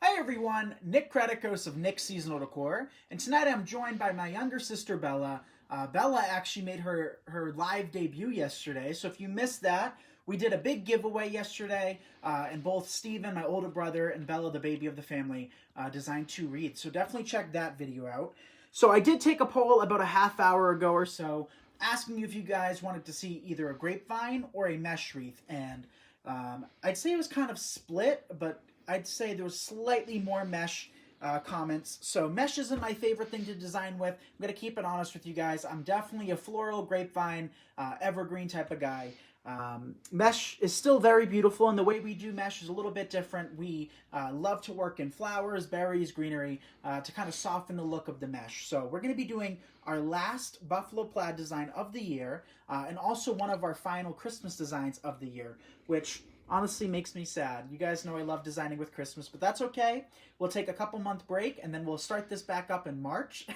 Hi everyone, Nick Kretikos of Nick's Seasonal Decor, and tonight I'm joined by my younger sister Bella. Bella actually made her live debut yesterday, so if you missed that, we did a big giveaway yesterday, and both Steven, my older brother, and Bella, the baby of the family, designed 2 wreaths, so definitely check that video out. So I did take a poll about a half hour ago or so, asking you if you guys wanted to see either a grapevine or a mesh wreath, and I'd say it was kind of split, but I'd say there was slightly more mesh comments. So mesh isn't my favorite thing to design with. I'm going to keep it honest with you guys. I'm definitely a floral, grapevine, evergreen type of guy. Mesh is still very beautiful, and the way we do mesh is a little bit different. We love to work in flowers, berries, greenery, to kind of soften the look of the mesh. So we're going to be doing our last buffalo plaid design of the year, and also one of our final Christmas designs of the year, which honestly makes me sad. You guys know I love designing with Christmas, but that's okay. We'll take a couple month break, and then we'll start this back up in March,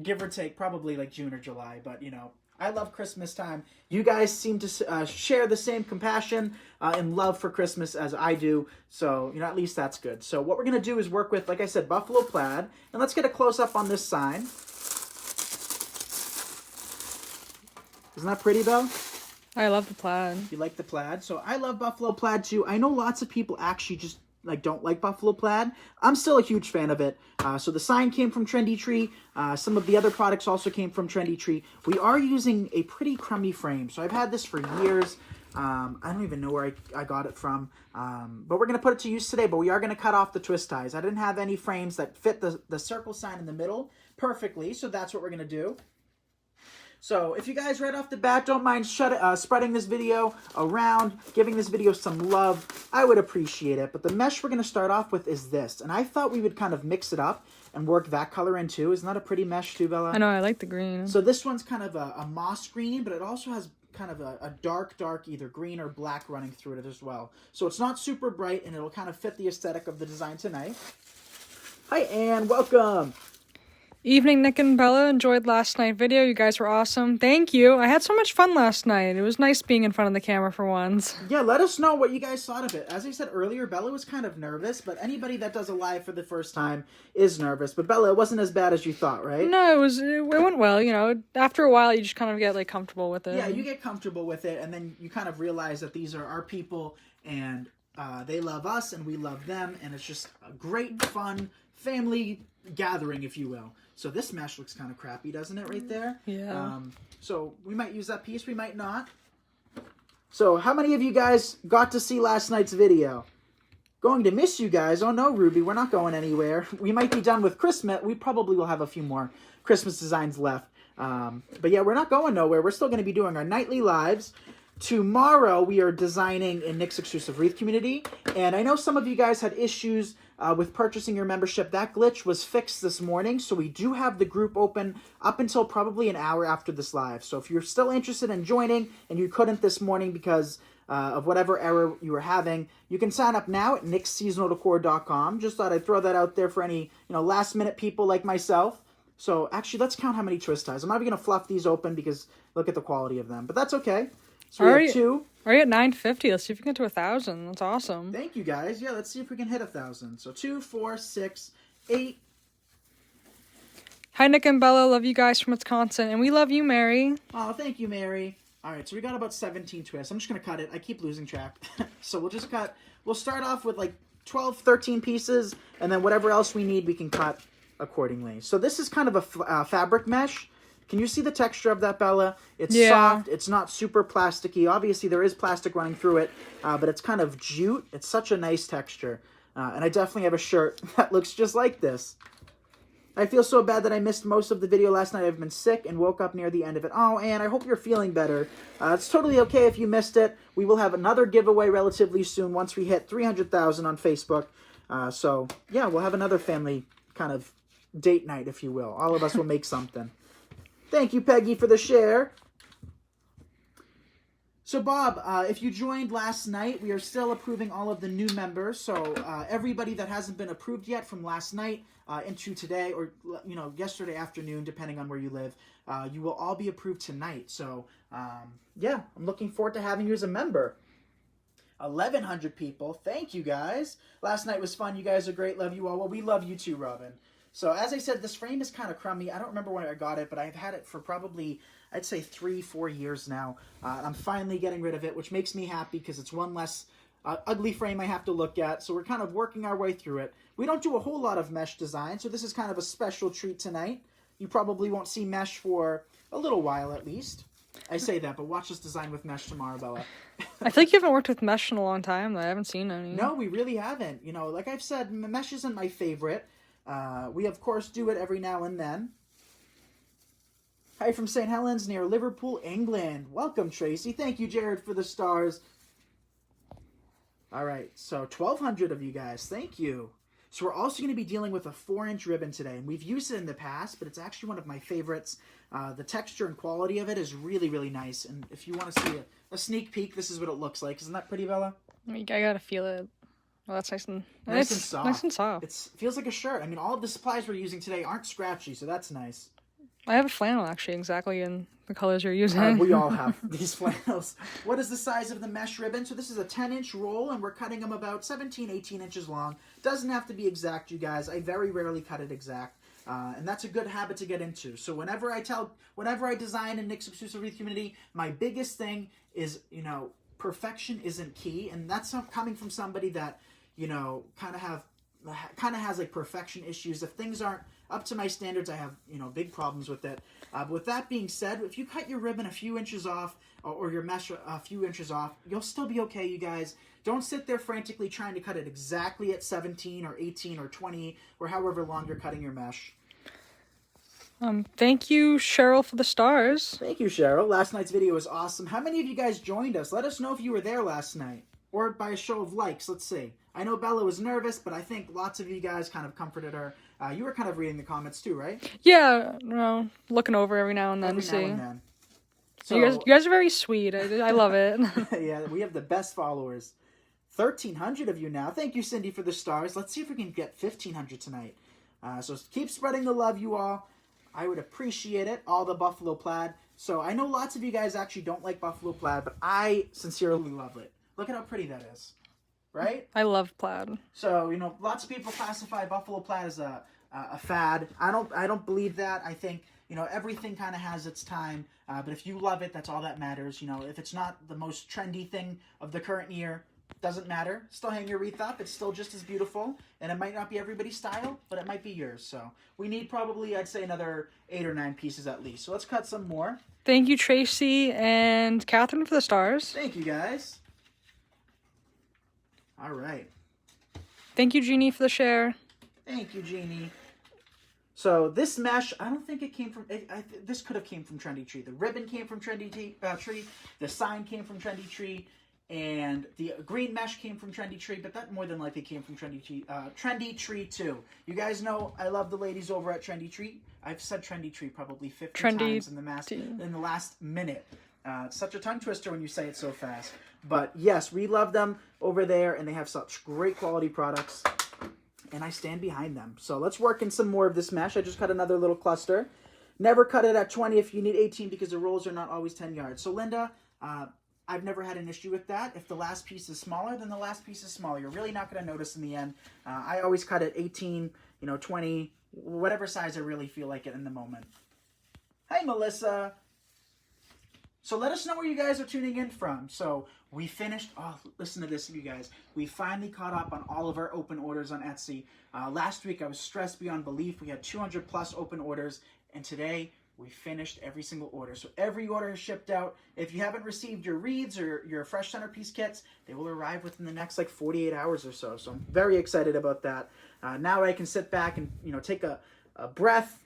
give or take, probably like June or July, but you know, I love Christmas time. You guys seem to share the same compassion and love for Christmas as I do, so you know, at least that's good. So what we're going to do is work with, like I said, buffalo plaid, and let's get a close-up on this sign. Isn't that pretty, though? I love the plaid. You like the plaid? So I love buffalo plaid too. I know lots of people actually just don't like buffalo plaid. I'm still a huge fan of it. So the sign came from Trendy Tree. Some of the other products also came from Trendy Tree. We are using a pretty crummy frame. So I've had this for years. I don't even know where I got it from. But we're going to put it to use today. But we are going to cut off the twist ties. I didn't have any frames that fit the circle sign in the middle perfectly. So that's what we're going to do. So if you guys right off the bat don't mind spreading this video around, giving this video some love, I would appreciate it. But the mesh we're going to start off with is this. And I thought we would kind of mix it up and work that color in too. Isn't that a pretty mesh too, Bella? I know, I like the green. So this one's kind of a moss green, but it also has kind of a dark either green or black running through it as well. So it's not super bright, and it'll kind of fit the aesthetic of the design tonight. Hi, Anne. Welcome. Evening, Nick and Bella. Enjoyed last night's video. You guys were awesome. Thank you. I had so much fun last night. It was nice being in front of the camera for once. Yeah, let us know what you guys thought of it. As I said earlier, Bella was kind of nervous, but anybody that does a live for the first time is nervous. But Bella, it wasn't as bad as you thought, right? No, it went well. You know, after a while, you just kind of get like comfortable with it. Yeah, you get comfortable with it, and then you kind of realize that these are our people, and they love us, and we love them, and it's just a great, fun family gathering, if you will. So this mesh looks kind of crappy, doesn't it, right there? Yeah. So we might use that piece, we might not. So how many of you guys got to see last night's video? Going to miss you guys. Oh no, Ruby, we're not going anywhere. We might be done with Christmas. We probably will have a few more Christmas designs left. But yeah, we're not going nowhere. We're still going to be doing our nightly lives. Tomorrow, we are designing in Nick's exclusive Wreath community. And I know some of you guys had issues with purchasing your membership. That glitch was fixed this morning. So we do have the group open up until probably an hour after this live. So if you're still interested in joining and you couldn't this morning because of whatever error you were having, you can sign up now at nicksseasonaldecor.com. Just thought I'd throw that out there for any last minute people like myself. So actually, let's count how many twist ties. I'm not even going to fluff these open because look at the quality of them. But that's okay. So we have 2. Are you at 950? Let's see if we can get to 1,000. That's awesome. Thank you, guys. Yeah, let's see if we can hit 1,000. So 2, 4, 6, 8. Hi, Nick and Bella. Love you guys from Wisconsin. And we love you, Mary. Oh, thank you, Mary. All right, so we got about 17 twists. I'm just going to cut it. I keep losing track. So we'll just cut. We'll start off with like 12, 13 pieces, and then whatever else we need, we can cut accordingly. So this is kind of a fabric mesh. Can you see the texture of that, Bella? It's soft. It's not super plasticky. Obviously, there is plastic running through it, but it's kind of jute. It's such a nice texture. And I definitely have a shirt that looks just like this. I feel so bad that I missed most of the video last night. I've been sick and woke up near the end of it. Oh, Anne, I hope you're feeling better. It's totally okay if you missed it. We will have another giveaway relatively soon once we hit 300,000 on Facebook. So, yeah, we'll have another family kind of date night, if you will. All of us will make something. Thank you, Peggy, for the share. So, Bob, if you joined last night, we are still approving all of the new members. So, everybody that hasn't been approved yet from last night into today or, yesterday afternoon, depending on where you live, you will all be approved tonight. So, yeah, I'm looking forward to having you as a member. 1,100 people. Thank you, guys. Last night was fun. You guys are great. Love you all. Well, we love you too, Robin. So, as I said, this frame is kind of crummy. I don't remember when I got it, but I've had it for probably, I'd say 3-4 years now. I'm finally getting rid of it, which makes me happy because it's one less ugly frame I have to look at. So we're kind of working our way through it. We don't do a whole lot of mesh design, so this is kind of a special treat tonight. You probably won't see mesh for a little while at least. I say that, but watch us design with mesh tomorrow, Bella. I think you haven't worked with mesh in a long time. I haven't seen any. No, we really haven't. You know, like I've said, mesh isn't my favorite. We, of course, do it every now and then. Hi from St. Helens near Liverpool, England. Welcome, Tracy. Thank you, Jared, for the stars. All right, so 1,200 of you guys. Thank you. So we're also going to be dealing with a 4-inch ribbon today, and we've used it in the past, but it's actually one of my favorites. The texture and quality of it is really, really nice, and if you want to see a sneak peek, this is what it looks like. Isn't that pretty, Bella? I gotta feel it. Well, that's nice and soft. Nice and soft. It feels like a shirt. I mean, all of the supplies we're using today aren't scratchy, so that's nice. I have a flannel, actually, exactly in the colors you're using. We all have these flannels. What is the size of the mesh ribbon? So this is a 10-inch roll, and we're cutting them about 17, 18 inches long. Doesn't have to be exact, you guys. I very rarely cut it exact. And that's a good habit to get into. So whenever I design in Nick's Exclusive Wreath community, my biggest thing is, you know, perfection isn't key. And that's coming from somebody that, you know, kind of has like perfection issues. If things aren't up to my standards, I have, you know, big problems with it. But with that being said, if you cut your ribbon a few inches off or your mesh a few inches off, you'll still be okay, you guys. Don't sit there frantically trying to cut it exactly at 17 or 18 or 20 or however long you're cutting your mesh. Thank you, Cheryl, for the stars. Thank you, Cheryl. Last night's video was awesome. How many of you guys joined us? Let us know if you were there last night. Or by a show of likes, let's see. I know Bella was nervous, but I think lots of you guys kind of comforted her. You were kind of reading the comments too, right? Yeah, no, looking over every now and then to see. Every now and then. So, you guys are very sweet. I love it. Yeah, we have the best followers. 1,300 of you now. Thank you, Cindy, for the stars. Let's see if we can get 1,500 tonight. So keep spreading the love, you all. I would appreciate it. All the Buffalo Plaid. So I know lots of you guys actually don't like Buffalo Plaid, but I sincerely love it. Look at how pretty that is. Right? I love plaid. So, you know, lots of people classify Buffalo Plaid as a fad. I don't believe that. I think, you know, everything kind of has its time. But if you love it, that's all that matters. You know, if it's not the most trendy thing of the current year, doesn't matter. Still hang your wreath up. It's still just as beautiful. And it might not be everybody's style, but it might be yours. So we need probably, I'd say, another 8 or 9 pieces at least. So let's cut some more. Thank you, Tracy and Catherine, for the stars. Thank you, guys. All right. Thank you, Jeannie, for the share. Thank you, Jeannie. So this mesh, I don't think it came from, this could have came from Trendy Tree. The ribbon came from Trendy Tree. The sign came from Trendy Tree. And the green mesh came from Trendy Tree, but that more than likely came from Trendy Tree too. You guys know I love the ladies over at Trendy Tree. I've said Trendy Tree probably 50 times in the last minute. It's such a tongue twister when you say it so fast. But yes, we love them over there, and they have such great quality products, and I stand behind them. So let's work in some more of this mesh. I just cut another little cluster. Never cut it at 20 if you need 18 because the rolls are not always 10 yards. So Linda, I've never had an issue with that. If the last piece is smaller, then the last piece is smaller. You're really not going to notice in the end. I always cut it 18, 20, whatever size I really feel like it in the moment. Hey, Melissa. So let us know where you guys are tuning in from. So we finished, listen to this, you guys. We finally caught up on all of our open orders on Etsy. Last week I was stressed beyond belief. We had 200 plus open orders, and today we finished every single order. So every order is shipped out. If you haven't received your reeds or your fresh centerpiece kits, they will arrive within the next 48 hours or so. So I'm very excited about that. Now I can sit back and take a breath,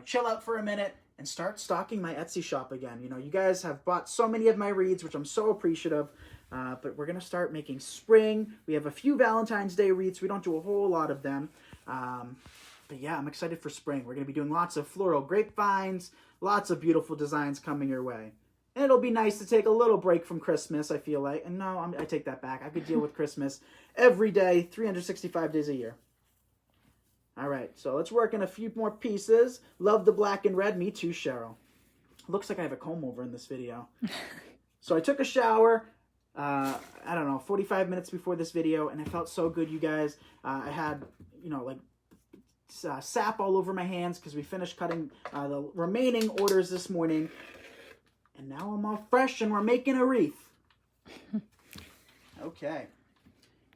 chill out for a minute, and start stocking my Etsy shop again. You guys have bought so many of my reeds, which I'm so appreciative. But we're gonna start making spring. We have a few Valentine's Day wreaths. We don't do a whole lot of them. But yeah, I'm excited for spring. We're going to be doing lots of floral grapevines, lots of beautiful designs coming your way. And it'll be nice to take a little break from Christmas, I feel like. And no, I take that back. I could deal with Christmas every day, 365 days a year. All right, so let's work in a few more pieces. Love the black and red. Me too, Cheryl. Looks like I have a comb over in this video. So I took a shower. I don't know, 45 minutes before this video, and it felt so good, you guys. I had, like sap all over my hands because we finished cutting the remaining orders this morning. And now I'm all fresh and we're making a wreath. Okay.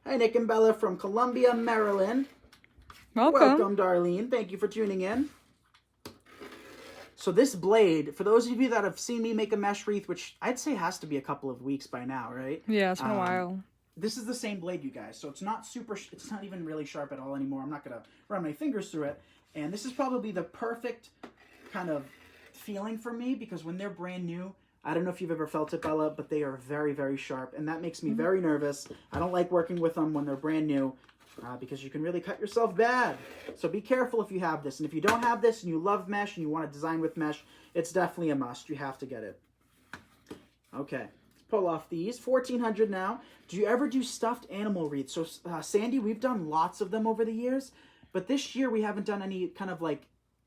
Hi, Nick and Bella from Columbia, Maryland. Welcome, Darlene. Thank you for tuning in. So this blade, for those of you that have seen me make a mesh wreath, which I'd say has to be a couple of weeks by now, right? Yeah, it's been a while. This is the same blade, you guys. So it's not it's not even really sharp at all anymore. I'm not going to run my fingers through it. And this is probably the perfect kind of feeling for me because when they're brand new, I don't know if you've ever felt it, Bella, but they are very, very sharp. And that makes me very nervous. I don't like working with them when they're brand new because you can really cut yourself bad. So be careful if you have this. And if you don't have this and you love mesh and you want to design with mesh, it's definitely a must. You have to get it. Okay, let's pull off these. 1,400 now. Do you ever do stuffed animal wreaths? So, Sandy, we've done lots of them over the years. But this year we haven't done any kind of like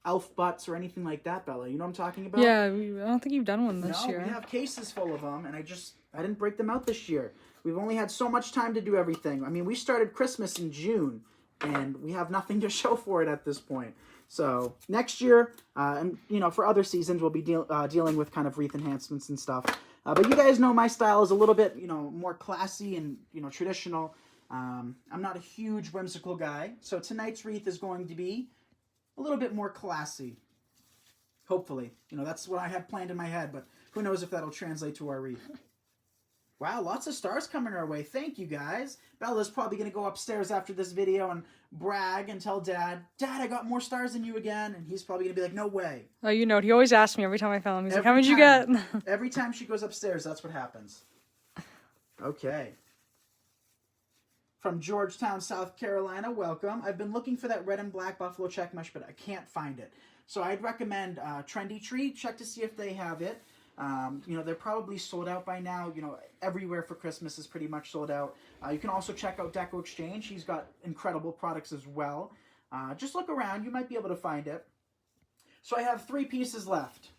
elf butts or anything like that, Bella. You know what I'm talking about? Yeah, I don't think you've done one this year. No, we have cases full of them, and I didn't break them out this year. We've only had so much time to do everything. I mean, we started Christmas in June, and we have nothing to show for it at this point. So next year, and for other seasons, we'll be dealing with kind of wreath enhancements and stuff. But you guys know my style is a little bit, more classy and traditional. I'm not a huge whimsical guy, so tonight's wreath is going to be a little bit more classy. Hopefully. That's what I have planned in my head, but who knows if that'll translate to our wreath. Wow, lots of stars coming our way. Thank you, guys. Bella's probably going to go upstairs after this video and brag and tell Dad, I got more stars than you again. And he's probably going to be like, no way. Oh, he always asks me every time I film him. He's like, how many did you get? Every time she goes upstairs, that's what happens. Okay. From Georgetown, South Carolina, welcome. I've been looking for that red and black buffalo check mesh, but I can't find it. So I'd recommend Trendy Tree. Check to see if they have it. They're probably sold out by now. Everywhere for Christmas is pretty much sold out. You can also check out Deco Exchange. He's got incredible products as well. Just look around. You might be able to find it. So I have 3 pieces left.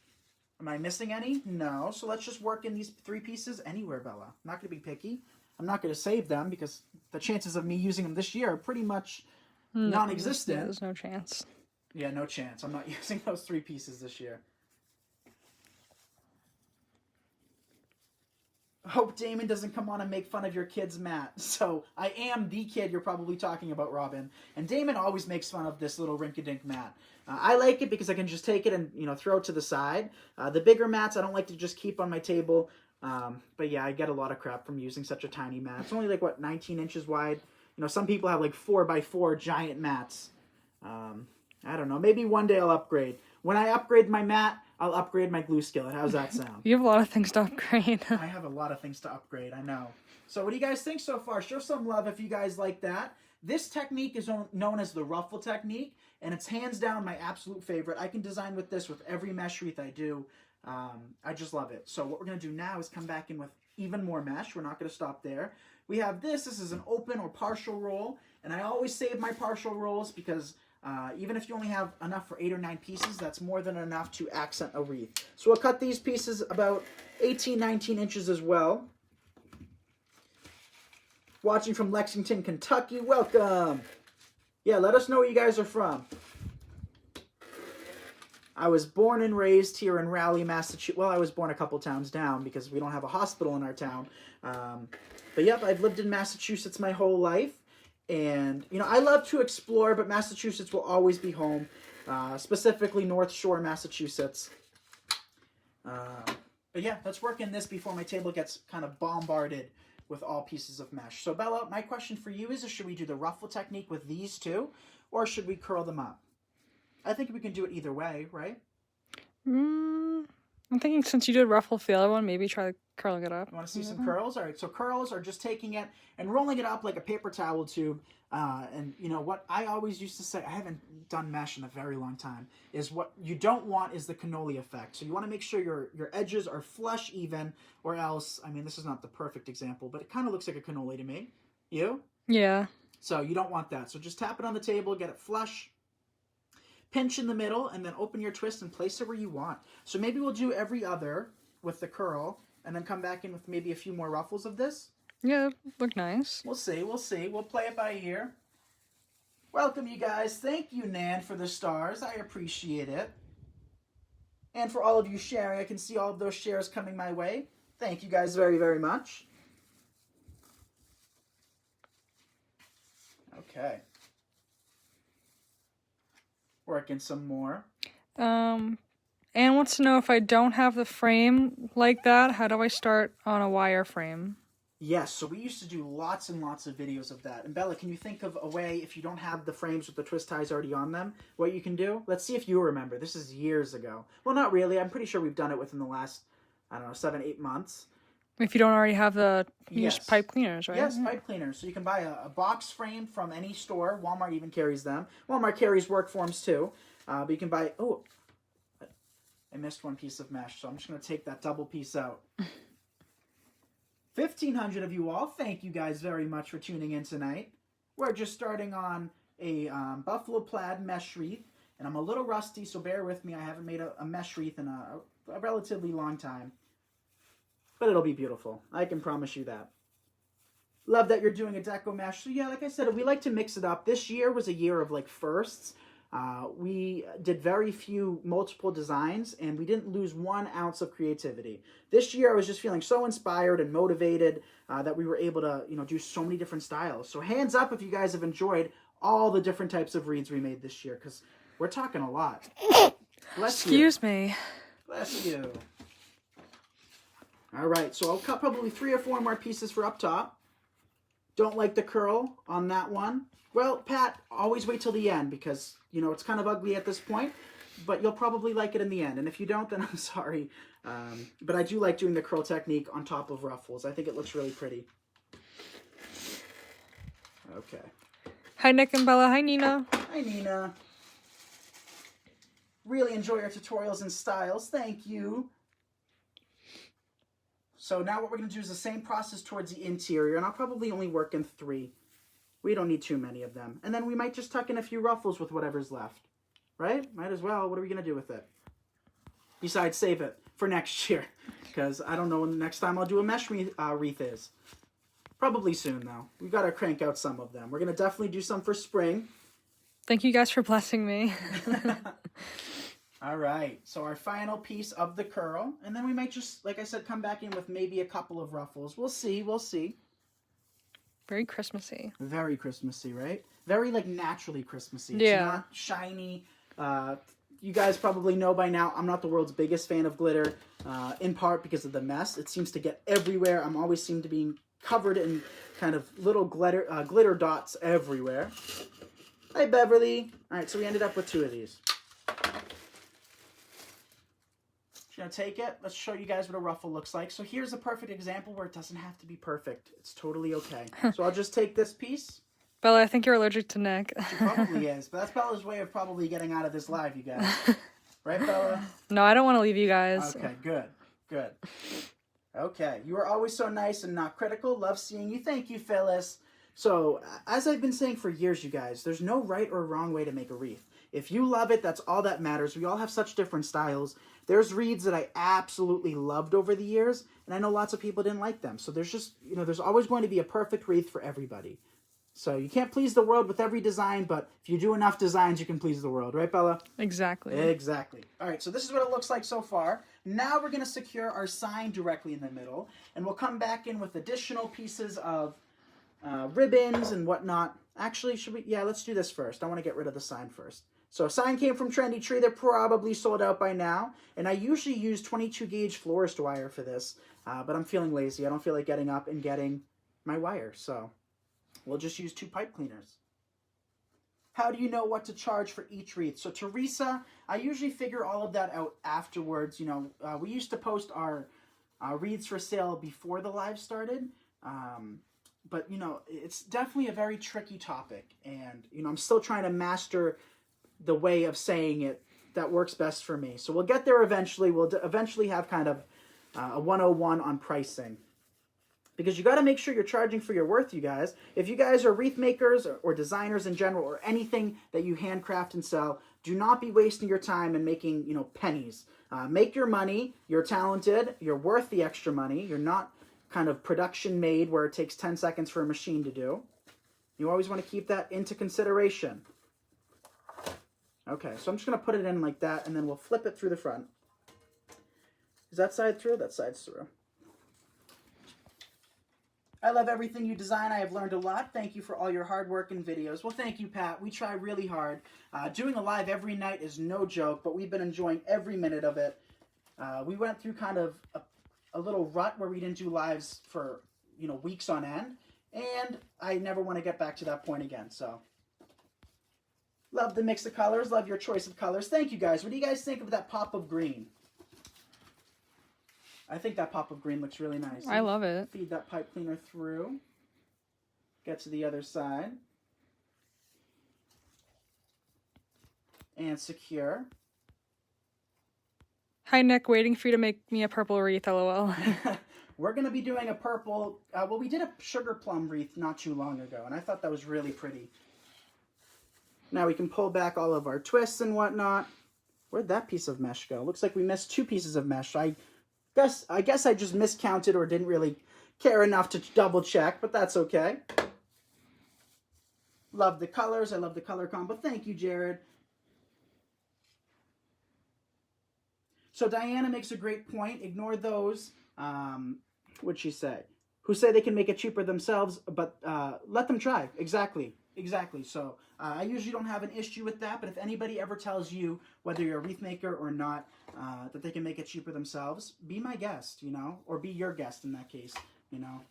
Am I missing any? No. So let's just work in these 3 pieces anywhere, Bella. I'm not going to be picky. I'm not going to save them because the chances of me using them this year are pretty much non-existent. There's no chance. Yeah, no chance. I'm not using those 3 pieces this year. Hope Damon doesn't come on and make fun of your kid's mat. So I am the kid you're probably talking about, Robin. And Damon always makes fun of this little rink-a-dink mat. I like it because I can just take it and throw it to the side. The bigger mats I don't like to just keep on my table. But yeah, I get a lot of crap from using such a tiny mat. It's only like, 19 inches wide? Some people have like 4x4 giant mats. I don't know. Maybe one day I'll upgrade. When I upgrade my mat, I'll upgrade my glue skillet. How's that sound? You have a lot of things to upgrade. I have a lot of things to upgrade, I know. So what do you guys think so far? Show some love if you guys like that. This technique is known as the ruffle technique, and it's hands down my absolute favorite. I can design with this with every mesh wreath I do. I just love it. So what we're going to do now is come back in with even more mesh. We're not going to stop there. We have this. This is an open or partial roll, and I always save my partial rolls because even if you only have enough for 8 or 9 pieces, that's more than enough to accent a wreath. So we'll cut these pieces about 18, 19 inches as well. Watching from Lexington, Kentucky, welcome. Yeah, let us know where you guys are from. I was born and raised here in Raleigh, Massachusetts. Well, I was born a couple towns down because we don't have a hospital in our town. But yep, I've lived in Massachusetts my whole life. And, I love to explore, but Massachusetts will always be home, specifically North Shore, Massachusetts. But yeah, let's work in this before my table gets kind of bombarded with all pieces of mesh. So, Bella, my question for you is should we do the ruffle technique with these two, or should we curl them up? I think we can do it either way, right? I'm thinking since you did ruffle for the other one, maybe try curling it up. You want to see some curls? All right, so curls are just taking it and rolling it up like a paper towel tube. And what I always used to say, I haven't done mesh in a very long time, is what you don't want is the cannoli effect. So you want to make sure your edges are flush even, or else, I mean, this is not the perfect example, but it kind of looks like a cannoli to me. You? Yeah. So you don't want that. So just tap it on the table, get it flush. Pinch in the middle, and then open your twist and place it where you want. So maybe we'll do every other with the curl, and then come back in with maybe a few more ruffles of this? Yeah, look nice. We'll see, we'll see. We'll play it by ear. Welcome, you guys. Thank you, Nan, for the stars. I appreciate it. And for all of you sharing, I can see all of those shares coming my way. Thank you guys very, very much. Okay. Working some more. Anne wants to know if I don't have the frame like that, how do I start on a wireframe? Yes, so we used to do lots and lots of videos of that. And Bella, can you think of a way, if you don't have the frames with the twist ties already on them, what you can do? Let's see if you remember. This is years ago. Well, not really. I'm pretty sure we've done it within the last, I don't know, 7-8 months. If you don't already have the Yes. used pipe cleaners, right? Yes, pipe cleaners. So you can buy a box frame from any store. Walmart even carries them. Walmart carries work forms too. But you can buy... Oh, I missed one piece of mesh, so I'm just going to take that double piece out. 1,500 of you all, thank you guys very much for tuning in tonight. We're just starting on a buffalo plaid mesh wreath, and I'm a little rusty, so bear with me. I haven't made a mesh wreath in a relatively long time. But it'll be beautiful. I can promise you that. Love that you're doing a deco mesh. So yeah, like I said, we like to mix it up. This year was a year of like firsts. We did very few multiple designs, and we didn't lose 1 ounce of creativity. This year I was just feeling so inspired and motivated that we were able to, do so many different styles. So hands up if you guys have enjoyed all the different types of wreaths we made this year, because we're talking a lot. Bless you. Excuse me. Bless you. All right, so I'll cut probably 3 or 4 more pieces for up top. Don't like the curl on that one. Well, Pat, always wait till the end because, it's kind of ugly at this point, but you'll probably like it in the end. And if you don't, then I'm sorry. But I do like doing the curl technique on top of ruffles. I think it looks really pretty. Okay. Hi, Nick and Bella. Hi, Nina. Hi, Nina. Really enjoy our tutorials and styles. Thank you. So now what we're going to do is the same process towards the interior, and I'll probably only work in 3. We don't need too many of them. And then we might just tuck in a few ruffles with whatever's left. Right? Might as well. What are we going to do with it? Besides, save it for next year. Because I don't know when the next time I'll do a mesh wreath is. Probably soon, though. We've got to crank out some of them. We're going to definitely do some for spring. Thank you guys for blessing me. All right. So our final piece of the curl. And then we might just, like I said, come back in with maybe a couple of ruffles. We'll see. We'll see. Very Christmassy. Very Christmassy, right? Very, naturally Christmassy. Yeah. It's not shiny. You guys probably know by now, I'm not the world's biggest fan of glitter, in part because of the mess. It seems to get everywhere. I'm always seem to be covered in kind of little glitter dots everywhere. Hi, Beverly. All right, so we ended up with 2 of these. Gonna take it. Let's show you guys what a ruffle looks like. So here's a perfect example where it doesn't have to be perfect. It's totally okay. So I'll just take this piece. Bella, I think you're allergic to Nick. She probably is, but that's Bella's way of probably getting out of this live, you guys. Right, Bella? No, I don't want to leave you guys. Okay, good. Good. Okay, you are always so nice and not critical. Love seeing you. Thank you, Phyllis. So, as I've been saying for years, you guys, there's no right or wrong way to make a wreath. If you love it, that's all that matters. We all have such different styles. There's wreaths that I absolutely loved over the years, and I know lots of people didn't like them. So there's just, there's always going to be a perfect wreath for everybody. So you can't please the world with every design, but if you do enough designs, you can please the world. Right, Bella? Exactly. Exactly. All right, so this is what it looks like so far. Now we're going to secure our sign directly in the middle, and we'll come back in with additional pieces of ribbons and whatnot. Actually, let's do this first. I want to get rid of the sign first. So sign came from Trendy Tree. They're probably sold out by now. And I usually use 22 gauge florist wire for this, but I'm feeling lazy. I don't feel like getting up and getting my wire. So we'll just use 2 pipe cleaners. How do you know what to charge for each wreath? So Teresa, I usually figure all of that out afterwards. We used to post our wreaths for sale before the live started. But, it's definitely a very tricky topic. And, I'm still trying to master the way of saying it that works best for me. So we'll get there eventually. We'll eventually have kind of a 101 on pricing. because you got to make sure you're charging for your worth, you guys. If you guys are wreath makers or designers in general, or anything that you handcraft and sell, do not be wasting your time and making, you know, pennies. Make your money. You're talented. You're worth the extra money. You're not kind of production made where it takes 10 seconds for a machine to do. You always want to keep that into consideration. Okay, so I'm just going to put it in like that, and then we'll flip it through the front. Is that side through? That side's through. I love everything you design. I have learned a lot. Thank you for all your hard work and videos. Well, thank you, Pat. We try really hard. Doing a live every night is no joke, but we've been enjoying every minute of it. We went through kind of a little rut where we didn't do lives for, you know, weeks on end, and I never want to get back to that point again. So, love the mix of colors. Love your choice of colors. Thank you, guys. What do you guys think of that pop of green? I think that pop of green looks really nice. I love it. Feed that pipe cleaner through. Get to the other side. And secure. Hi, Nick. Waiting for you to make me a purple wreath, lol. We're going to be doing a purple... well, we did a sugar plum wreath not too long ago, and I thought that was really pretty. Now we can pull back all of our twists and whatnot. Where'd that piece of mesh go? Looks like we missed 2 pieces of mesh. I guess I just miscounted or didn't really care enough to double check, but that's okay. Love the colors. I love the color combo. Thank you, Jared. So Diana makes a great point. Ignore those, what'd she say? Who say they can make it cheaper themselves, but let them try. Exactly. So I usually don't have an issue with that, but if anybody ever tells you, whether you're a wreath maker or not, that they can make it cheaper themselves, be my guest, you know, or be your guest in that case, you know.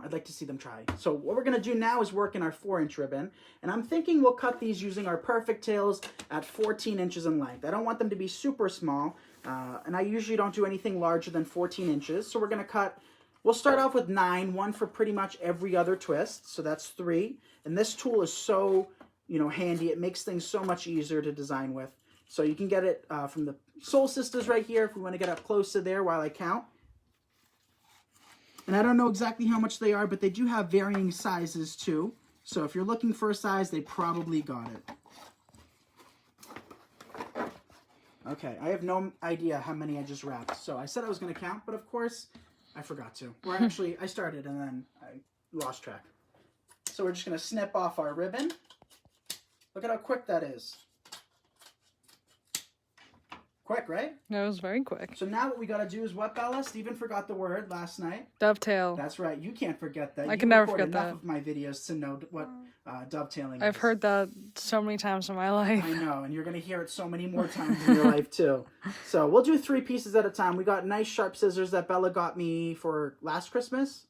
I'd like to see them try. So what we're going to do now is work in our 4-inch ribbon, and I'm thinking we'll cut these using our perfect tails at 14 inches in length. I don't want them to be super small, and I usually don't do anything larger than 14 inches, so we're going to cut... We'll start off with 9, 1 for pretty much every other twist, so that's 3. And this tool is so, you know, handy. It makes things so much easier to design with. So you can get it from the Soul Sisters right here if we want to get up close to there while I count. And I don't know exactly how much they are, but they do have varying sizes too. So if you're looking for a size, they probably got it. Okay, I have no idea how many I just wrapped. So I said I was going to count, but of course... I forgot to. Or actually, I started and then I lost track. So we're just going to snip off our ribbon. Look at how quick that is. Quick, right? That was very quick. So now what we got to do is what, Bella? Steven forgot the word last night. Dovetail. That's right. You can't forget that. I can never forget enough that. of my videos to know what dovetailing is. I've heard that so many times in my life. I know, and you're going to hear it so many more times in your life, too. So we'll do 3 pieces at a time. We got nice sharp scissors that Bella got me for last Christmas.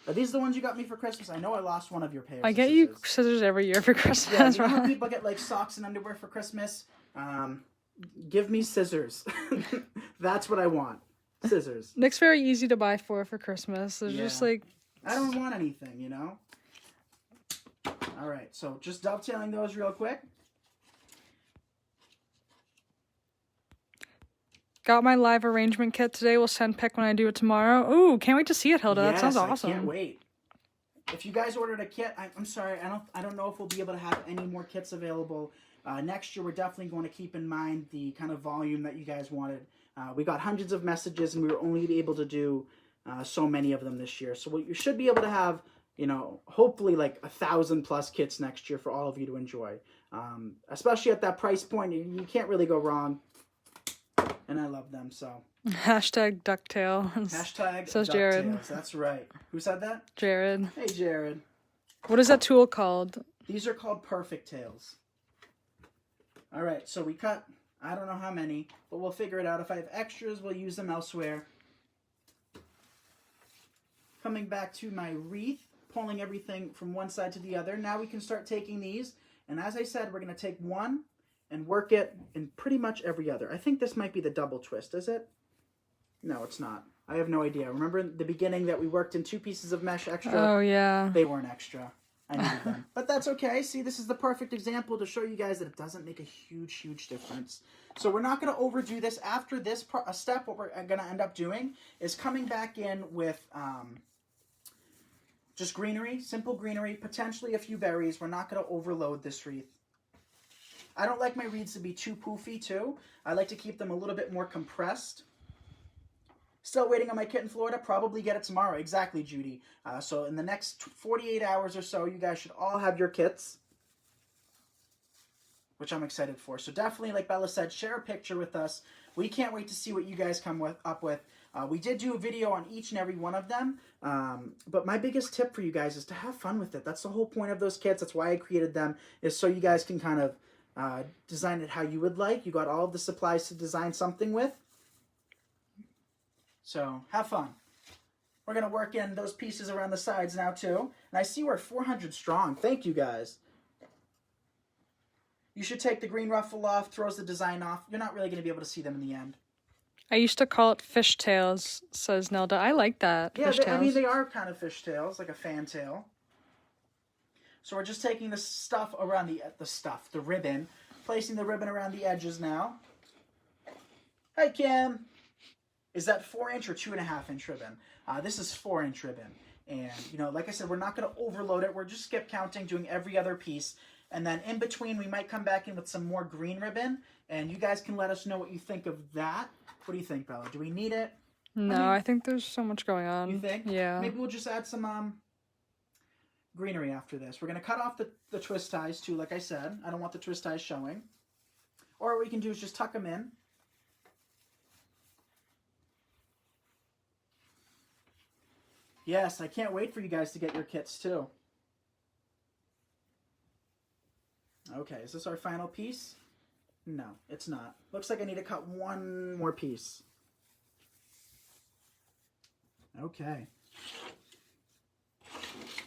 Are these the ones you got me for Christmas? I know I lost one of your pairs. I get you scissors every year for Christmas. Yeah, you know how people get like socks and underwear for Christmas? Give me scissors. That's what I want. Scissors. Nick's very easy to buy for Christmas. It's just like... I don't want anything, you know? All right, so just dovetailing those real quick. Got my live arrangement kit today. We'll send pic when I do it tomorrow. Ooh, can't wait to see it, Hilda. That sounds awesome. I can't wait. If you guys ordered a kit, I'm sorry, I don't know if we'll be able to have any more kits available. Next year, we're definitely going to keep in mind the kind of volume that you guys wanted. We got hundreds of messages, and we were only able to do so many of them this year. So you should be able to have, you know, hopefully like 1,000+ kits next year for all of you to enjoy. Especially at that price point, you can't really go wrong. And I love them, so. Hashtag ducktail. Hashtag says DuckTales. Jared. That's right. Who said that? Jared. Hey, Jared. What is that tool called? These are called perfect tails. All right, so we cut, I don't know how many, but we'll figure it out. If I have extras, we'll use them elsewhere. Coming back to my wreath, pulling everything from one side to the other. Now we can start taking these, and as I said, we're going to take one and work it in pretty much every other. I think this might be the double twist, is it? No, it's not. I have no idea. Remember in the beginning that we worked in 2 pieces of mesh extra? Oh, yeah. They weren't extra. I needed them. But that's okay. See, this is the perfect example to show you guys that it doesn't make a huge, huge difference. So we're not going to overdo this. After this step, what we're going to end up doing is coming back in with Just greenery, simple greenery, potentially a few berries. We're not going to overload this wreath. I don't like my wreaths to be too poofy too. I like to keep them a little bit more compressed. Still waiting on my kit in Florida. Probably get it tomorrow. Exactly, Judy. So in the next 48 hours or so, you guys should all have your kits, which I'm excited for. So definitely, like Bella said, share a picture with us. We can't wait to see what you guys come up with. We did do a video on each and every one of them, but my biggest tip for you guys is to have fun with it. That's the whole point of those kits. That's why I created them, is so you guys can kind of design it how you would like. You got all of the supplies to design something with. So have fun. We're going to work in those pieces around the sides now too. And I see we're 400 strong. Thank you guys. You should take the green ruffle off, throws the design off. You're not really going to be able to see them in the end. I used to call it fishtails, says Nelda. I like that. Yeah, Fishtails. I mean, they are kind of fishtails, like a fantail. So we're just taking the stuff around the ribbon, placing the ribbon around the edges now. Hi, Kim. Is that 4-inch or 2.5-inch ribbon? This is 4-inch ribbon. And, you know, like I said, we're not going to overload it. We're just skip counting, doing every other piece. And then in between, we might come back in with some more green ribbon. And you guys can let us know what you think of that. What do you think, Bella? Do we need it? No, I think there's so much going on. You think? Yeah. Maybe we'll just add some greenery after this. We're going to cut off the twist ties too, like I said. I don't want the twist ties showing. Or what we can do is just tuck them in. Yes, I can't wait for you guys to get your kits too. Okay, is this our final piece? No, it's not. Looks like I need to cut one more piece. Okay.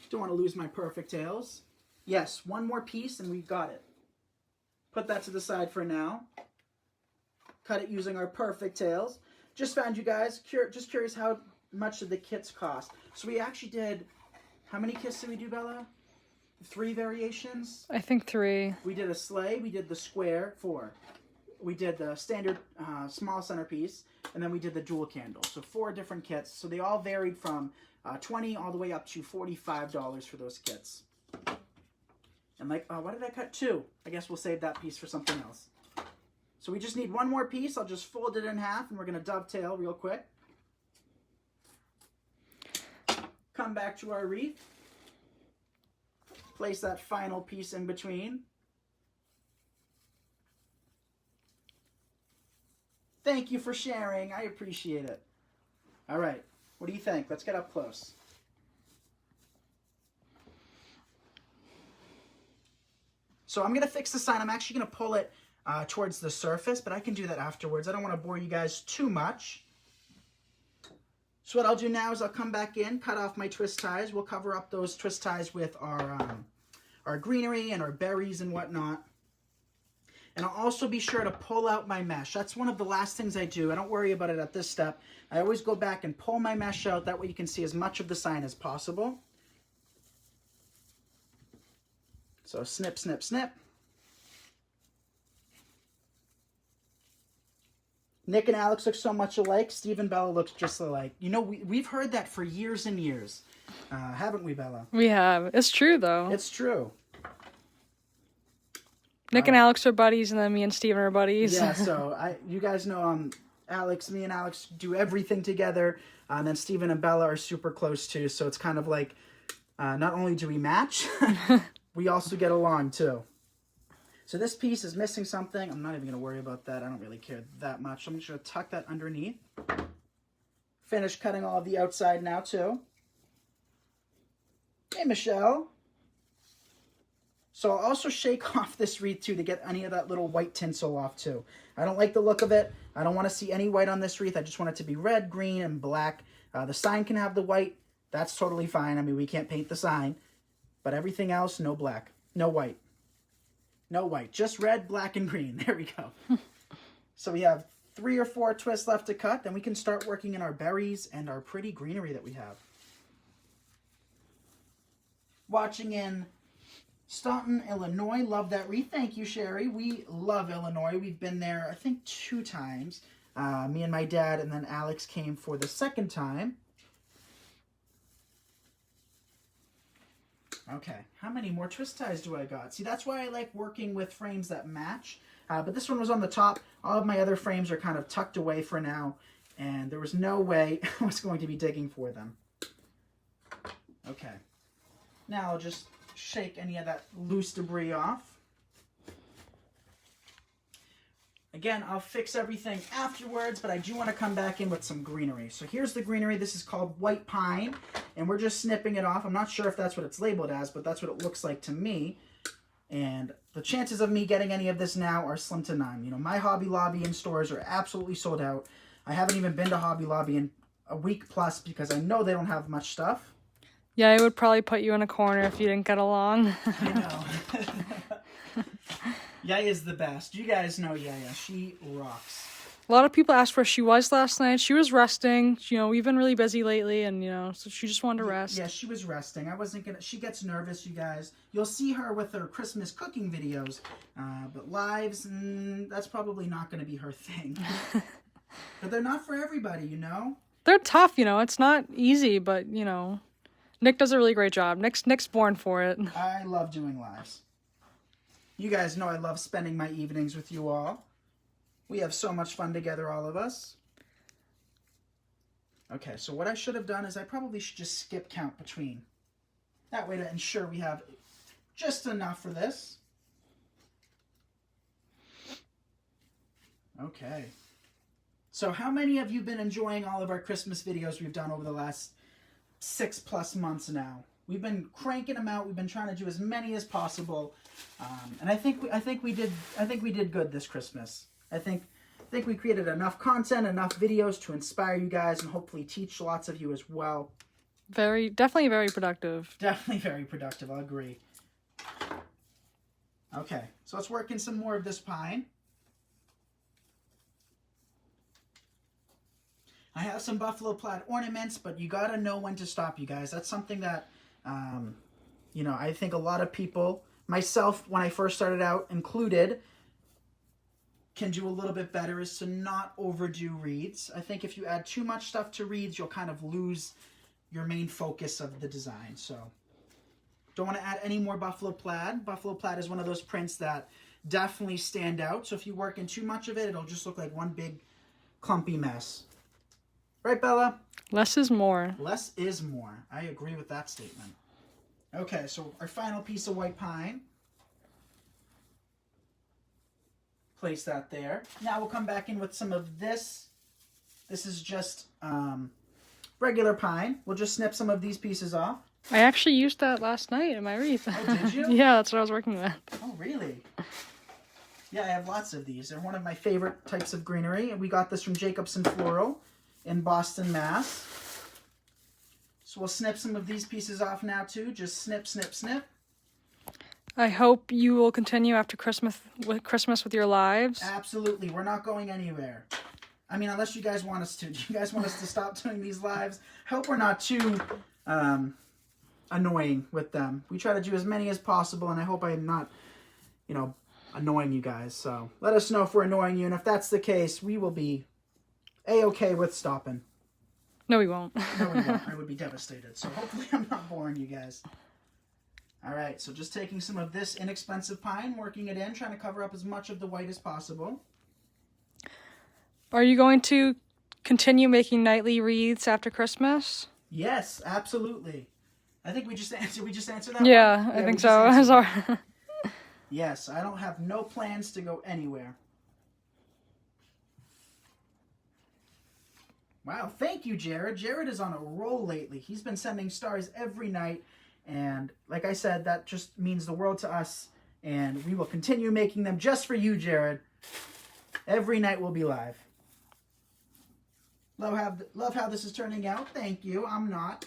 Don't want to lose my perfect tails. Yes, one more piece and we got it. Put that to the side for now. Cut it using our perfect tails. Just found you guys. Just curious how much did the kits cost. So we actually did, how many kits did we do, Bella? 3 variations? I think 3. We did a sleigh, we did the square, 4. We did the standard small centerpiece, and then we did the dual candle. So 4 different kits. So they all varied from $20 all the way up to $45 for those kits. And like, why did I cut 2? I guess we'll save that piece for something else. So we just need one more piece. I'll just fold it in half, and we're going to dovetail real quick. Come back to our wreath. Place that final piece in between. Thank you for sharing. I appreciate it. All right. What do you think? Let's get up close. So I'm going to fix the sign. I'm actually going to pull it towards the surface, but I can do that afterwards. I don't want to bore you guys too much. So what I'll do now is I'll come back in, cut off my twist ties. We'll cover up those twist ties with our greenery and our berries and whatnot. And I'll also be sure to pull out my mesh. That's one of the last things I do. I don't worry about it at this step. I always go back and pull my mesh out. That way you can see as much of the sign as possible. So snip, snip, snip. Nick and Alex look so much alike. Steve and Bella look just alike. You know, we've heard that for years and years. Haven't we, Bella? We have. It's true, though. It's true. Nick and Alex are buddies, and then me and Steven are buddies. Yeah, so you guys know me and Alex do everything together. And then Steven and Bella are super close, too. So it's kind of like, not only do we match, we also get along, too. So this piece is missing something. I'm not even going to worry about that. I don't really care that much. I'm just going to tuck that underneath. Finish cutting all of the outside now, too. Hey, Michelle. So I'll also shake off this wreath, too, to get any of that little white tinsel off, too. I don't like the look of it. I don't want to see any white on this wreath. I just want it to be red, green, and black. The sign can have the white. That's totally fine. I mean, we can't paint the sign. But everything else, no black. No white. No white, just red, black, and green. There we go. So we have 3 or 4 twists left to cut. Then we can start working in our berries and our pretty greenery that we have. Watching in Staunton, Illinois. Love that wreath. Thank you, Sherry. We love Illinois. We've been there, I think, 2 times. Me and my dad, and then Alex came for the 2nd time. Okay, how many more twist ties do I got? See, that's why I like working with frames that match. But this one was on the top. All of my other frames are kind of tucked away for now, and there was no way I was going to be digging for them. Okay, now I'll just shake any of that loose debris off. Again, I'll fix everything afterwards, but I do want to come back in with some greenery. So here's the greenery. This is called white pine, and we're just snipping it off. I'm not sure if that's what it's labeled as, but that's what it looks like to me. And the chances of me getting any of this now are slim to none. You know, my Hobby Lobby in stores are absolutely sold out. I haven't even been to Hobby Lobby in a week plus because I know they don't have much stuff. Yeah, it would probably put you in a corner if you didn't get along. I know. Yaya's the best. You guys know Yaya. She rocks. A lot of people asked where she was last night. She was resting. You know, we've been really busy lately, and, you know, so she just wanted to rest. Yeah, she was resting. I wasn't going to... She gets nervous, you guys. You'll see her with her Christmas cooking videos. But lives, that's probably not going to be her thing. But they're not for everybody, you know? They're tough, you know. It's not easy, but, you know, Nick does a really great job. Nick's born for it. I love doing lives. You guys know I love spending my evenings with you all. We have so much fun together, all of us. Okay, so what I should have done is I probably should just skip count between. That way to ensure we have just enough for this. Okay. So how many of you have been enjoying all of our Christmas videos we've done over the last 6+ months now? We've been cranking them out. We've been trying to do as many as possible, and I think we did good this Christmas. I think we created enough content, enough videos to inspire you guys, and hopefully teach lots of you as well. Definitely very productive. Definitely very productive. I'll agree. Okay, so let's work in some more of this pine. I have some buffalo plaid ornaments, but you gotta know when to stop, you guys. That's something that you know, I think a lot of people, myself when I first started out included, can do a little bit better is to not overdo wreaths. I think if you add too much stuff to wreaths, you'll kind of lose your main focus of the design. So don't want to add any more buffalo plaid. Buffalo plaid is one of those prints that definitely stand out. So if you work in too much of it, it'll just look like one big clumpy mess. Right, Bella? Less is more. Less is more. I agree with that statement. Okay, so our final piece of white pine. Place that there. Now we'll come back in with some of this. This is just regular pine. We'll just snip some of these pieces off. I actually used that last night in my wreath. Oh, did you? Yeah, that's what I was working with. Oh, really? Yeah, I have lots of these. They're one of my favorite types of greenery. And we got this from Jacobson Floral in Boston, Mass. So we'll snip some of these pieces off now too. Just snip, snip, snip. I hope you will continue after Christmas with your lives. Absolutely. We're not going anywhere. I mean, unless you guys want us to. Do you guys want us to stop doing these lives? I hope we're not too annoying with them. We try to do as many as possible, and I hope I'm not, you know, annoying you guys. So let us know if we're annoying you, and if that's the case, we will be A-okay with stopping. No, we won't. No, we won't. I would be devastated. So hopefully I'm not boring you guys. All right, so just taking some of this inexpensive pine, working it in, trying to cover up as much of the white as possible. Are you going to continue making nightly wreaths after Christmas? Yes, absolutely. I think we just answered that. Yeah, one? I think so. Sorry. Yes, I don't have no plans to go anywhere. Wow, thank you, Jared. Jared is on a roll lately. He's been sending stars every night. And like I said, that just means the world to us. And we will continue making them just for you, Jared. Every night we'll be live. Love how this is turning out. Thank you. I'm not.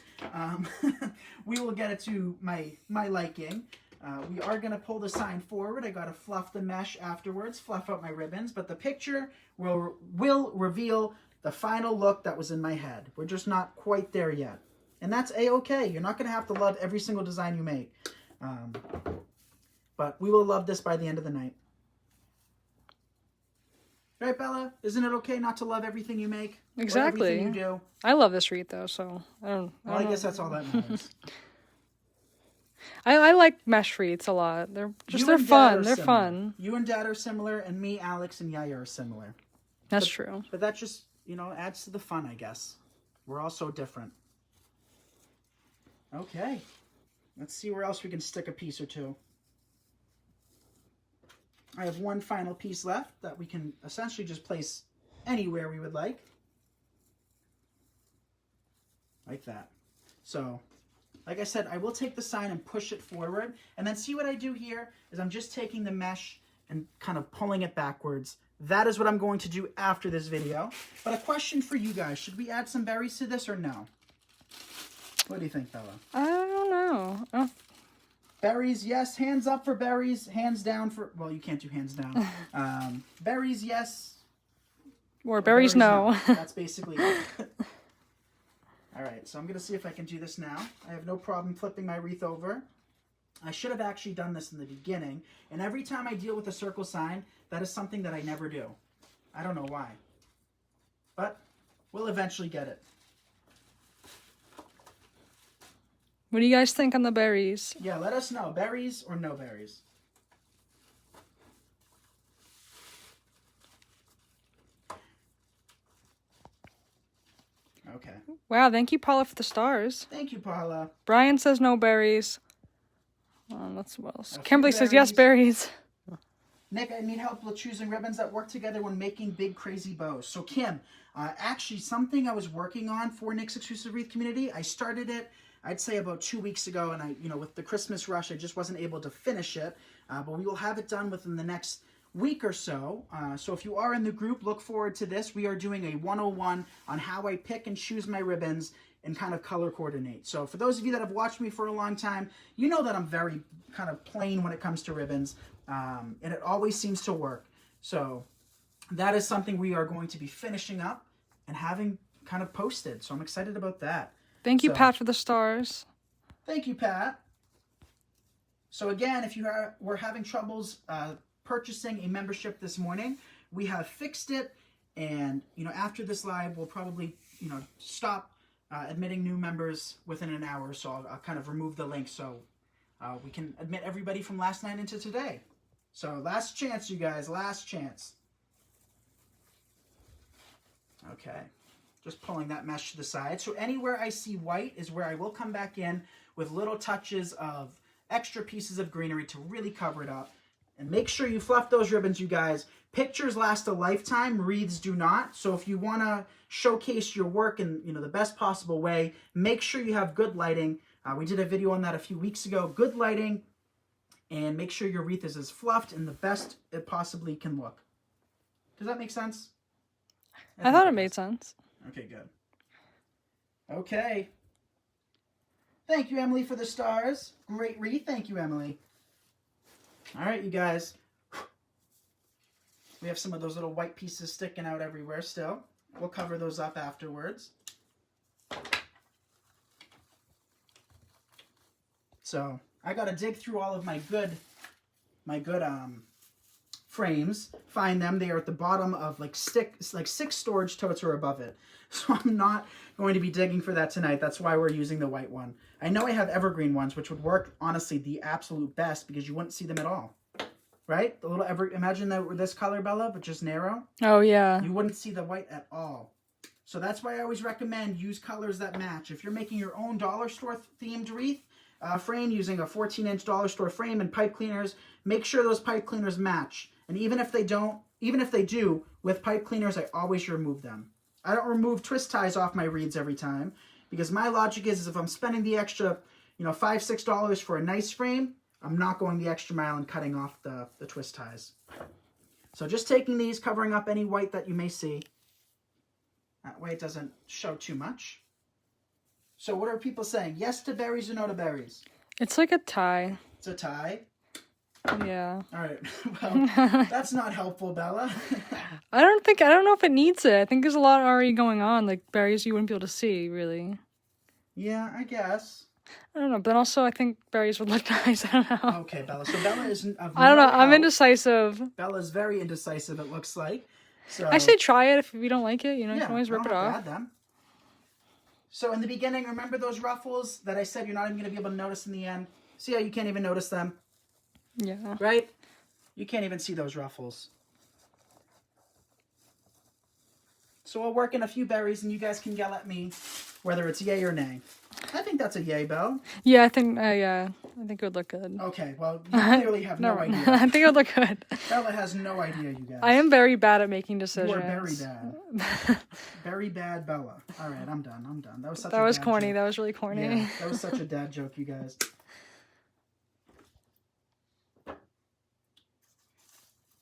We will get it to my liking. We are going to pull the sign forward. I got to fluff the mesh afterwards, fluff out my ribbons. But the picture will reveal the final look that was in my head. We're just not quite there yet. And that's A-okay. You're not going to have to love every single design you make. But we will love this by the end of the night. Right, Bella? Isn't it okay not to love everything you make? Exactly. Or everything you do? I love this wreath, though, so I don't Well, I guess that's all that matters. I like mesh wreaths a lot. They're You and Dad fun. are They're similar. fun. You and Dad are similar, and me, Alex, and Yaya are similar. That's true. But that just, adds to the fun, I guess. We're all so different. Okay. Let's see where else we can stick a piece or two. I have one final piece left that we can essentially just place anywhere we would like. Like that. So, like I said, I will take the sign and push it forward. And then see what I do here is I'm just taking the mesh and kind of pulling it backwards. That is what I'm going to do after this video. But a question for you guys. Should we add some berries to this or no? What do you think, Bella? I don't know. Oh. Berries, yes. Hands up for berries. Hands down for... Well, you can't do hands down. Berries, yes. Or berries, no. That's basically it. All right, so I'm going to see if I can do this now. I have no problem flipping my wreath over. I should have actually done this in the beginning. And every time I deal with a circle sign, that is something that I never do. I don't know why. But we'll eventually get it. What do you guys think on the berries? Yeah, let us know. Berries or no berries? Okay. Wow, thank you, Paula, for the stars. Thank you, Paula. Brian says no berries. Let's what else? A few Kimberly says yes, berries. Nick, I need help with choosing ribbons that work together when making big, crazy bows. So, Kim, actually, something I was working on for Nick's Exclusive Wreath Community, I started it, I'd say about 2 weeks ago, and with the Christmas rush, I just wasn't able to finish it. But we will have it done within the next week or so. So if you are in the group, look forward to this. We are doing a 101 on how I pick and choose my ribbons and kind of color coordinate. So for those of you that have watched me for a long time, you know that I'm very kind of plain when it comes to ribbons, and it always seems to work. So that is something we are going to be finishing up and having kind of posted. So I'm excited about that. Thank you, Pat, for the stars. Thank you, Pat. So again, if you were having troubles purchasing a membership this morning, we have fixed it. And, after this live, we'll probably, stop admitting new members within an hour. So I'll kind of remove the link so we can admit everybody from last night into today. So last chance, you guys, last chance. Okay. Just pulling that mesh to the side. So anywhere I see white is where I will come back in with little touches of extra pieces of greenery to really cover it up. And make sure you fluff those ribbons, you guys. Pictures last a lifetime, wreaths do not. So if you want to showcase your work in the best possible way, make sure you have good lighting. We did a video on that a few weeks ago. Good lighting, and make sure your wreath is as fluffed and the best it possibly can look. Does that make sense? I thought it made sense. Okay, good. Okay. Thank you, Emily, for the stars. Great wreath. Thank you, Emily. All right, you guys. We have some of those little white pieces sticking out everywhere still. We'll cover those up afterwards. So I got to dig through all of my good frames, find them. They are at the bottom of like 6 storage totes or above it. So I'm not going to be digging for that tonight. That's why we're using the white one. I know I have evergreen ones, which would work, honestly, the absolute best because you wouldn't see them at all. Right? The little imagine that were this color, Bella, but just narrow. Oh, yeah. You wouldn't see the white at all. So that's why I always recommend use colors that match. If you're making your own dollar store themed wreath frame using a 14-inch dollar store frame and pipe cleaners, make sure those pipe cleaners match. And even if they do, with pipe cleaners, I always remove them. I don't remove twist ties off my wreaths every time because my logic is if I'm spending the extra, $5, $6 for a nice frame, I'm not going the extra mile and cutting off the twist ties. So just taking these, covering up any white that you may see. That way it doesn't show too much. So what are people saying? Yes to berries or no to berries? It's like a tie. It's a tie? Yeah. All right. Well, that's not helpful, Bella. I don't know if it needs it. I think there's a lot already going on, like berries you wouldn't be able to see, really. Yeah, I guess. I don't know, but also I think berries would look nice. I don't know. Okay, Bella. So Bella isn't. I don't know. I'm indecisive. Bella's very indecisive, it looks like. So I say try it if you don't like it. You can yeah, always rip it off. add them. So in the beginning, remember those ruffles that I said you're not even going to be able to notice in the end? See how you can't even notice them? Yeah. Right? You can't even see those ruffles. So I'll work in a few berries and you guys can yell at me whether it's yay or nay. I think that's a yay, Belle. Yeah, I think it would look good. Okay, well, you clearly have no idea. I think it would look good. Bella has no idea, you guys. I am very bad at making decisions. You are very bad. Very bad, Bella. All right, I'm done. That was such a That was dad corny. joke. That was really corny. Yeah, that was such a dad joke, you guys.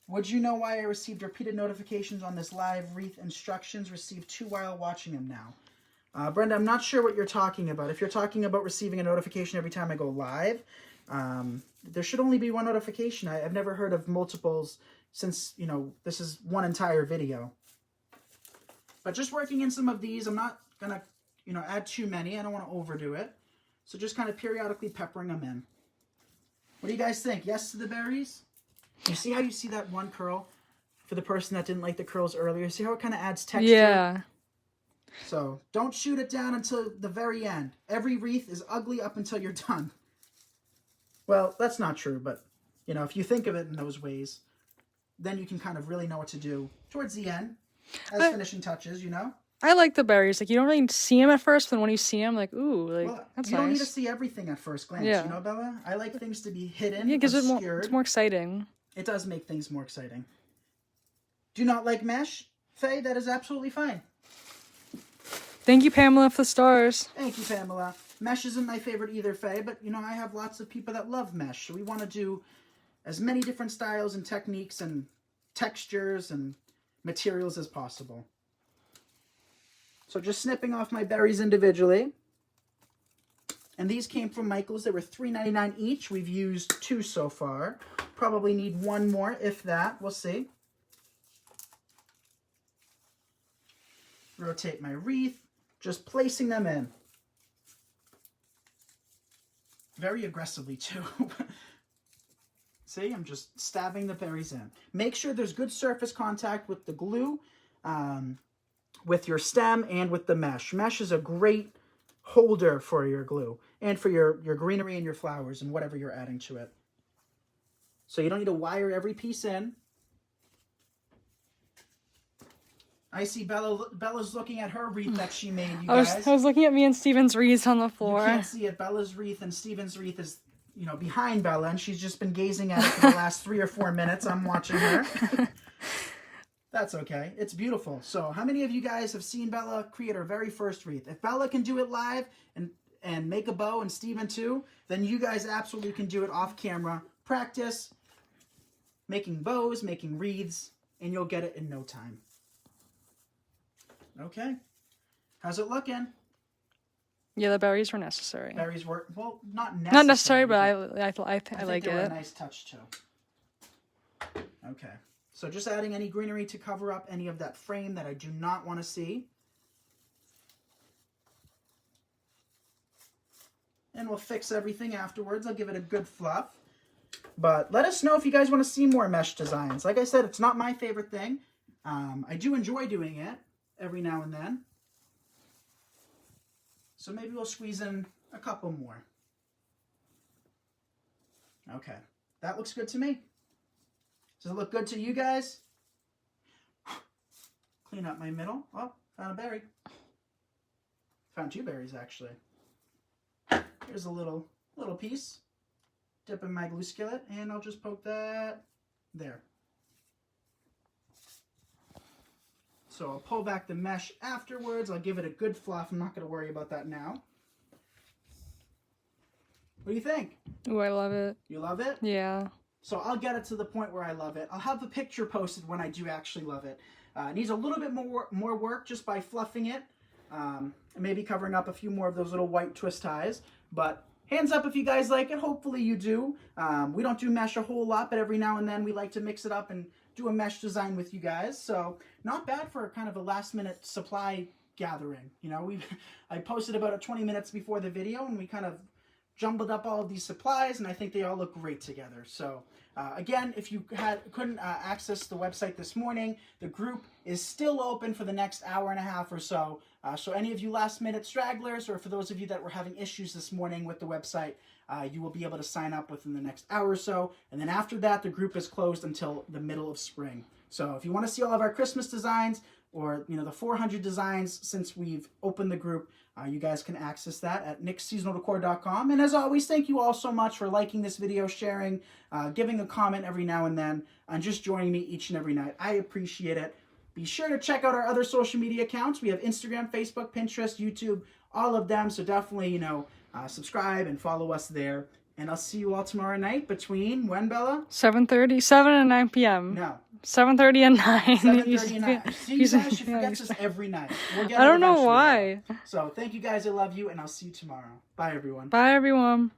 Would you know why I received repeated notifications on this live wreath instructions? Received 2 while watching them now. Brenda, I'm not sure what you're talking about. If you're talking about receiving a notification every time I go live, there should only be one notification. I've never heard of multiples since, you know, this is one entire video. But just working in some of these, I'm not going to, you know, add too many. I don't want to overdo it. So just kind of periodically peppering them in. What do you guys think? Yes to the berries? You see how you see that one curl? For the person that didn't like the curls earlier, see how it kind of adds texture? Yeah. So don't shoot it down until the very end. Every wreath is ugly up until you're done. Well, that's not true, but, you know, if you think of it in those ways, then you can kind of really know what to do towards the end as finishing touches, you know? I like the berries. Like, you don't really see them at first, but when you see them, like, ooh, like, Well, that's you nice. don't need to see everything at first glance, Yeah. you know, Bella? I like things to be hidden, Yeah, because obscured. it's more exciting. It does make things more exciting. Do you not like mesh, Faye? That is absolutely fine. Thank you, Pamela, for the stars. Thank you, Pamela. Mesh isn't my favorite either, Faye, but, you know, I have lots of people that love mesh. So we want to do as many different styles and techniques and textures and materials as possible. So just snipping off my berries individually. And these came from Michael's. They were $3.99 each. We've used 2 so far. Probably need 1 more, if that. We'll see. Rotate my wreath. Just placing them in. Very aggressively, too. See, I'm just stabbing the berries in. Make sure there's good surface contact with the glue, with your stem, and with the mesh. Mesh is a great holder for your glue and for your greenery and your flowers and whatever you're adding to it. So you don't need to wire every piece in. I see Bella's looking at her wreath that she made, you guys. I was looking at me and Steven's wreaths on the floor. You can't see it. Bella's wreath and Steven's wreath is, you know, behind Bella, and she's just been gazing at it for the last 3 or 4 minutes. I'm watching her. That's okay. It's beautiful. So how many of you guys have seen Bella create her very first wreath? If Bella can do it live and make a bow, and Steven too, then you guys absolutely can do it off camera. Practice making bows, making wreaths, and you'll get it in no time. Okay. How's it looking? Yeah, the berries were necessary. Berries were, well, not necessary. Not necessary, but I like they were a it. nice touch too. Okay. So just adding any greenery to cover up any of that frame that I do not want to see. And we'll fix everything afterwards. I'll give it a good fluff. But let us know if you guys want to see more mesh designs. Like I said, it's not my favorite thing. I do enjoy doing it every now and then. So maybe we'll squeeze in a couple more. Okay. That looks good to me. Does it look good to you guys? Clean up my middle. Oh, found a berry. Found 2 berries, actually. Here's a little piece. Dip in my glue skillet, and I'll just poke that there. So I'll pull back the mesh afterwards. I'll give it a good fluff. I'm not going to worry about that now. What do you think? Ooh, I love it. You love it? Yeah. So I'll get it to the point where I love it. I'll have the picture posted when I do actually love it. It needs a little bit more work just by fluffing it. And maybe covering up a few more of those little white twist ties. But hands up if you guys like it. Hopefully you do. We don't do mesh a whole lot, but every now and then we like to mix it up and do a mesh design with you guys. So not bad for kind of a last minute supply gathering. You know, I posted about 20 minutes before the video, and we kind of jumbled up all of these supplies, and I think they all look great together. So Again, if you couldn't access the website this morning, the group is still open for the next hour and a half or so. So any of you last-minute stragglers, or for those of you that were having issues this morning with the website, you will be able to sign up within the next hour or so. And then after that, the group is closed until the middle of spring. So if you want to see all of our Christmas designs, or the 400 designs since we've opened the group, you guys can access that at nicksseasonaldecor.com. And as always, thank you all so much for liking this video, sharing, giving a comment every now and then, and just joining me each and every night. I appreciate it. Be sure to check out our other social media accounts. We have Instagram, Facebook, Pinterest, YouTube, all of them. So definitely, subscribe and follow us there. And I'll see you all tomorrow night between, when, Bella? 7:30, 7 and 9 p.m. No. 7:30 and 9. 7:30 and 9. See, you guys, she forgets this every night. We'll get I it don't know eventually, why. though. So thank you guys. I love you, and I'll see you tomorrow. Bye, everyone. Bye, everyone.